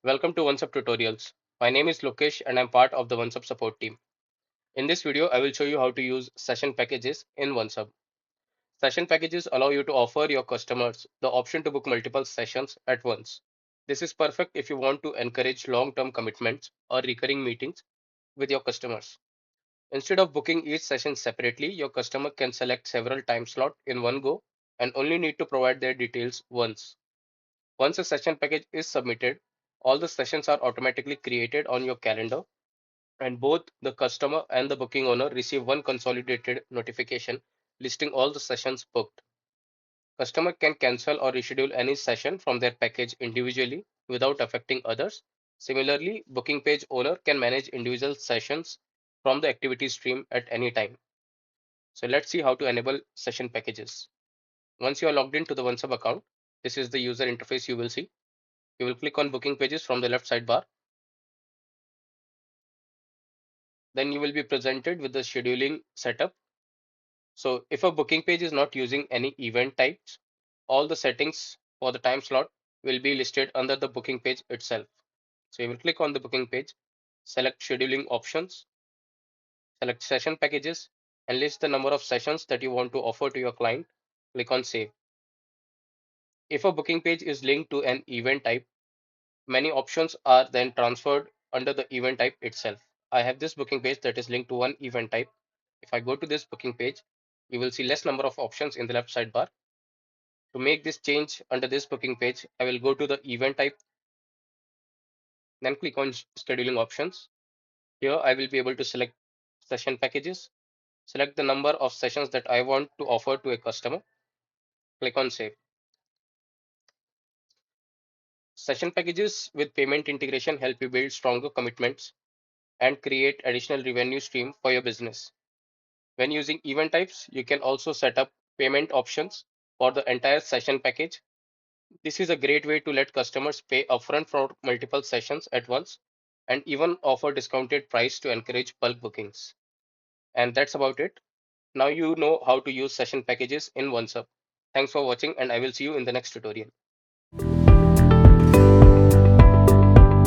Welcome to OnceHub tutorials. My name is Lokesh and I'm part of the OnceHub support team. In this video, I will show you how to use session packages in OnceHub. Session packages allow you to offer your customers the option to book multiple sessions at once. This is perfect if you want to encourage long-term commitments or recurring meetings with your customers. Instead of booking each session separately, your customer can select several time slots in one go and only need to provide their details once. Once a session package is submitted, all the sessions are automatically created on your calendar, and both the customer and the booking owner receive one consolidated notification listing all the sessions booked. Customer can cancel or reschedule any session from their package individually without affecting others. Similarly, booking page owner can manage individual sessions from the activity stream at any time. So let's see how to enable session packages. Once you are logged into the OnceHub account, this is the user interface you will see. You will click on booking pages from the left sidebar. Then you will be presented with the scheduling setup. So if a booking page is not using any event types, all the settings for the time slot will be listed under the booking page itself. So you will click on the booking page, select scheduling options, select session packages, and list the number of sessions that you want to offer to your client. Click on save. If a booking page is linked to an event type, many options are then transferred under the event type itself. I have this booking page that is linked to one event type. If I go to this booking page, you will see less number of options in the left sidebar. To make this change under this booking page, I will go to the event type, then click on scheduling options. Here I will be able to select session packages, select the number of sessions that I want to offer to a customer, click on save. Session packages with payment integration help you build stronger commitments and create additional revenue stream for your business. When using event types, you can also set up payment options for the entire session package. This is a great way to let customers pay upfront for multiple sessions at once and even offer discounted price to encourage bulk bookings. And that's about it. Now you know how to use session packages in OnceHub. Thanks for watching and I will see you in the next tutorial.